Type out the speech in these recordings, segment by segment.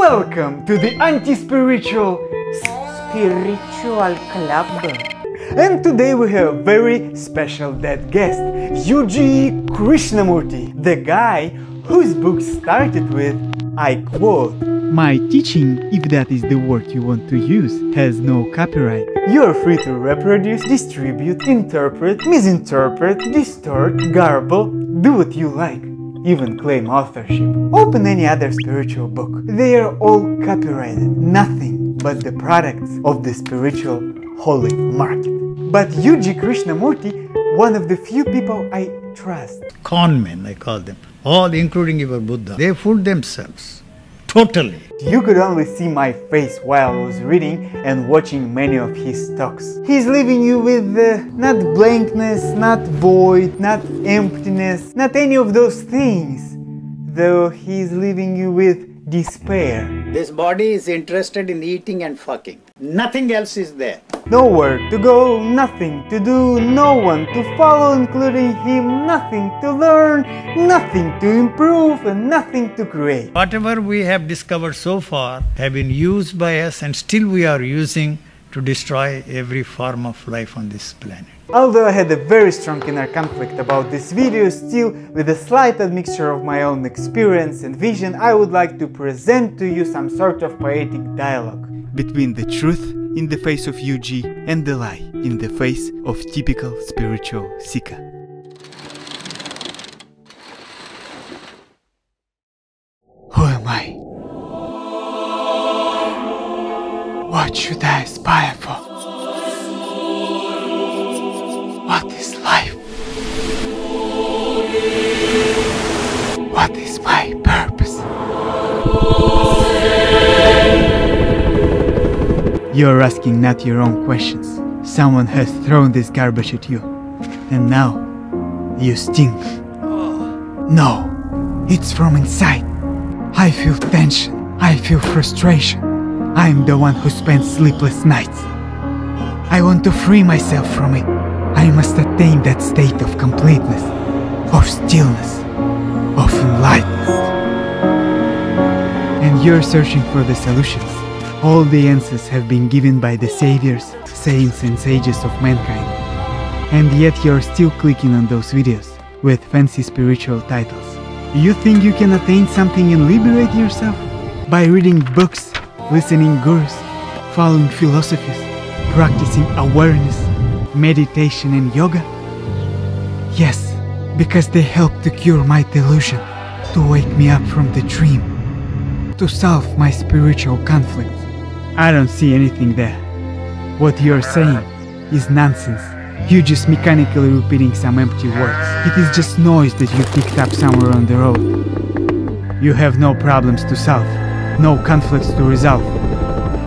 Welcome to the anti-spiritual Spiritual Club. And today we have a very special dead guest, U.G.Krishnamurti, the guy whose book started with, I quote, "My teaching, if that is the word you want to use, has no copyright. You're free to reproduce, distribute, interpret, misinterpret, distort, garble, do what you like, even claim authorship. Open any other spiritual book. They are all copyrighted, nothing but the products of the spiritual holy market. But U.G. Krishnamurti, one of the few people I trust." Con men, I call them, all including your Buddha. They fooled themselves, totally. You could only see my face while I was reading and watching many of his talks. He's leaving you with not blankness, not void, not emptiness, not any of those things, though he's leaving you with despair. This body is interested in eating and fucking. Nothing else is there. Nowhere to go, nothing to do, no one to follow including him, nothing to learn, nothing to improve, and nothing to create. Whatever we have discovered so far have been used by us and still we are using to destroy every form of life on this planet. Although I had a very strong inner conflict about this video, still with a slight admixture of my own experience and vision, I would like to present to you some sort of poetic dialogue Between the truth in the face of UG and the lie in the face of typical spiritual seeker. Who am I? What should I aspire for? What is life? What is my purpose? You're asking not your own questions. Someone has thrown this garbage at you, and now you stink. No, it's from inside. I feel tension, I feel frustration. I'm the one who spends sleepless nights. I want to free myself from it. I must attain that state of completeness, of stillness, of enlightenment. And you're searching for the solutions. All the answers have been given by the saviors, saints and sages of mankind. And yet you're still clicking on those videos with fancy spiritual titles. You think you can attain something and liberate yourself? By reading books, listening gurus, following philosophies, practicing awareness, meditation and yoga? Yes, because they help to cure my delusion, to wake me up from the dream, to solve my spiritual conflicts. I don't see anything there. What you're saying is nonsense. You're just mechanically repeating some empty words. It is just noise that you picked up somewhere on the road. You have no problems to solve, no conflicts to resolve.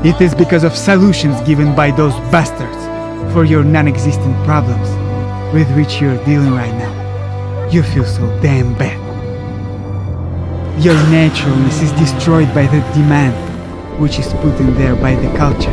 It is because of solutions given by those bastards for your non-existent problems with which you're dealing right now. You feel so damn bad. Your naturalness is destroyed by the demand which is put in there by the culture.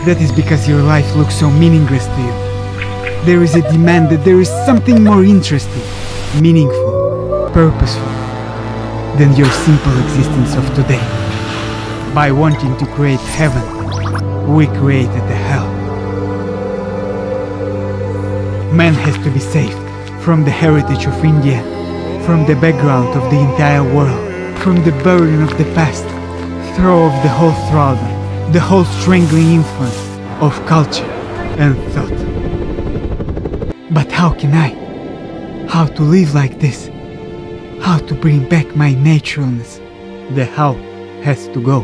That is because your life looks so meaningless to you. There is a demand that there is something more interesting, meaningful, purposeful than your simple existence of today. By wanting to create heaven, we created the hell. Man has to be saved from the heritage of India, from the background of the entire world, from the burden of the past, throw off the whole thraldom, the whole strangling influence of culture and thought. But how can I? How to live like this? How to bring back my naturalness? The how has to go.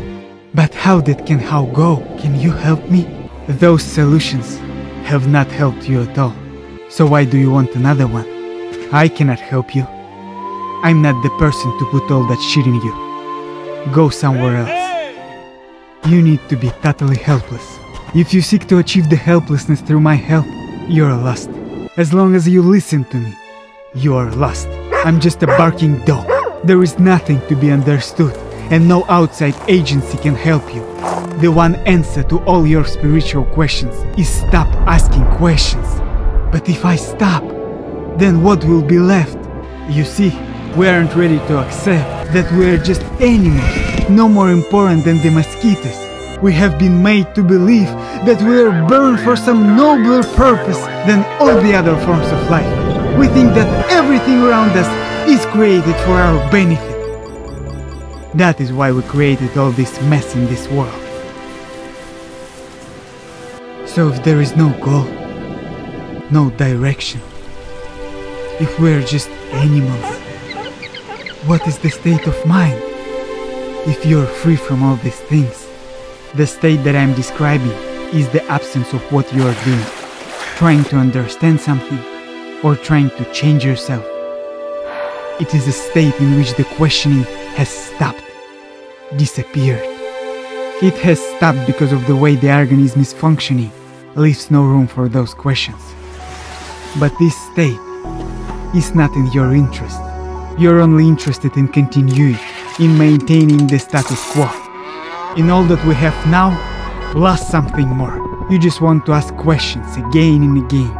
But how that can how go? Can you help me? Those solutions have not helped you at all. So why do you want another one? I cannot help you. I'm not the person to put all that shit in you. Go somewhere else. You need to be totally helpless. If you seek to achieve the helplessness through my help, you're lost. As long as you listen to me, you are lost. I'm just a barking dog. There is nothing to be understood, and no outside agency can help you. The one answer to all your spiritual questions is stop asking questions. But if I stop, then what will be left? You see, we aren't ready to accept that we are just animals, no more important than the mosquitoes. We have been made to believe that we are born for some nobler purpose than all the other forms of life. We think that everything around us is created for our benefit. That is why we created all this mess in this world. So if there is no goal, no direction, if we are just animals, what is the state of mind? If you are free from all these things, the state that I am describing is the absence of what you are doing, trying to understand something or trying to change yourself. It is a state in which the questioning has stopped, disappeared. It has stopped because of the way the organism is functioning, leaves no room for those questions. But this state is not in your interest. You're only interested in continuity, in maintaining the status quo. In all that we have now, plus something more. You just want to ask questions again and again.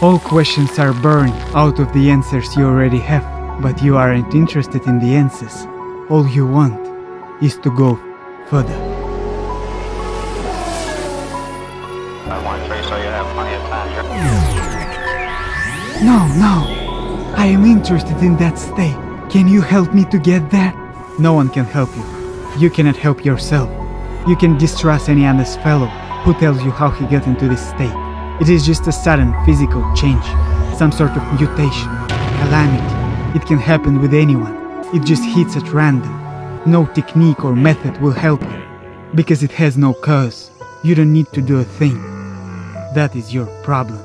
All questions are born out of the answers you already have, but you aren't interested in the answers. All you want is to go further. I want 3 so you have plenty of time here. No, I am interested in that state. Can you help me to get there? No one can help you. You cannot help yourself. You can distrust any honest fellow who tells you how he got into this state. It is just a sudden physical change, some sort of mutation, calamity. It can happen with anyone. It just hits at random. No technique or method will help you, because it has no cause. You don't need to do a thing. That is your problem.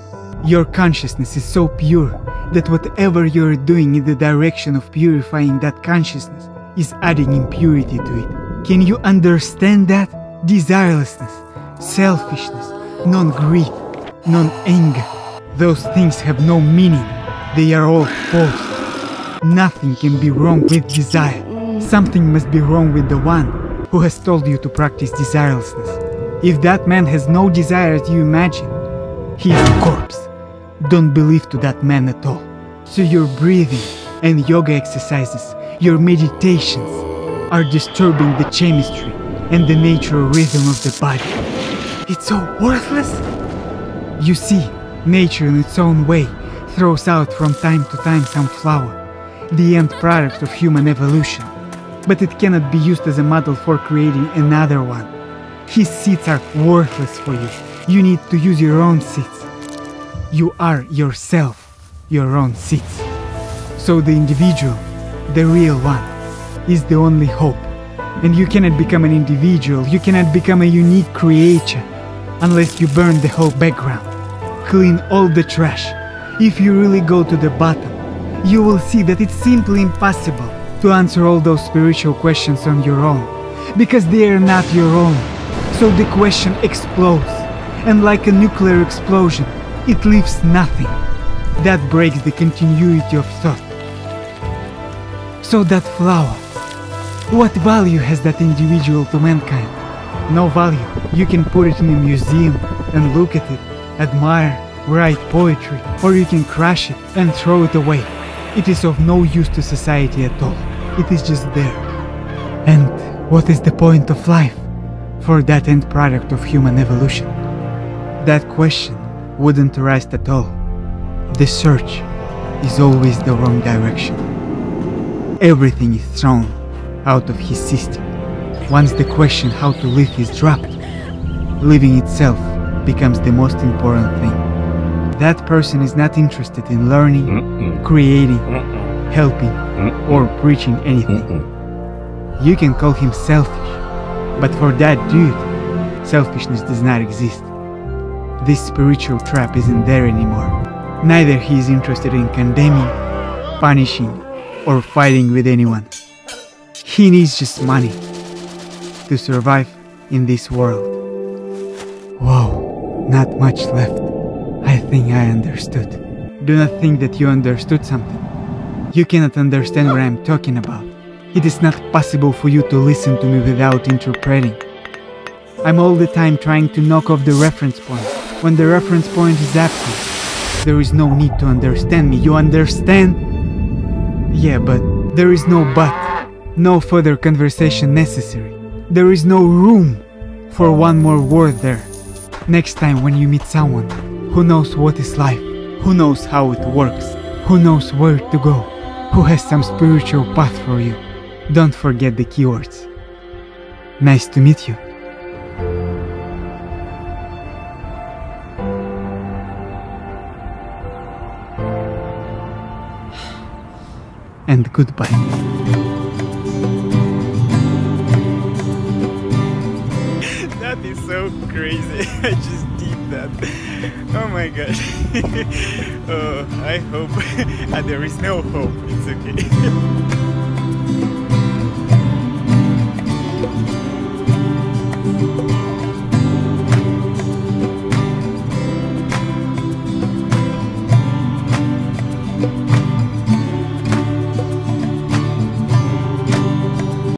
Your consciousness is so pure that whatever you are doing in the direction of purifying that consciousness is adding impurity to it. Can you understand that? Desirelessness, selfishness, non-greed, non-anger. Those things have no meaning. They are all false. Nothing can be wrong with desire. Something must be wrong with the one who has told you to practice desirelessness. If that man has no desire as you imagine, he is a corpse. Don't believe to that man at all. So your breathing and yoga exercises, your meditations, are disturbing the chemistry and the natural rhythm of the body. It's so worthless. You see, nature in its own way throws out from time to time some flower, the end product of human evolution, but it cannot be used as a model for creating another one. His seeds are worthless for you. You need to use your own seeds. You are yourself, your own seeds. So the individual, the real one, is the only hope. And you cannot become an individual, you cannot become a unique creature unless you burn the whole background. Clean all the trash. If you really go to the bottom, you will see that it's simply impossible to answer all those spiritual questions on your own, because they are not your own. So the question explodes, and like a nuclear explosion, it leaves nothing. That breaks the continuity of thought. So that flower, what value has that individual to mankind? No value. You can put it in a museum and look at it, admire, write poetry, or you can crush it and throw it away. It is of no use to society at all. It is just there. And what is the point of life for that end product of human evolution? That question wouldn't arise at all. The search is always the wrong direction. Everything is thrown out of his system. Once the question how to live is dropped, living itself becomes the most important thing. That person is not interested in learning, creating, helping, or preaching anything. You can call him selfish, but for that dude, selfishness does not exist. This spiritual trap isn't there anymore. Neither he is interested in condemning, punishing, or fighting with anyone. He needs just money to survive in this world. Whoa, not much left. I think I understood. Do not think that you understood something. You cannot understand what I am talking about. It is not possible for you to listen to me without interpreting. I'm all the time trying to knock off the reference point. When the reference point is absent, there is no need to understand me. You understand? Yeah, but there is no but. No further conversation necessary. There is no room for one more word there. Next time when you meet someone who knows what is life, who knows how it works, who knows where to go, who has some spiritual path for you, don't forget the keywords. Nice to meet you. And goodbye. That is so crazy. I just did that. Oh my god. Oh, I hope. There is no hope. It's okay.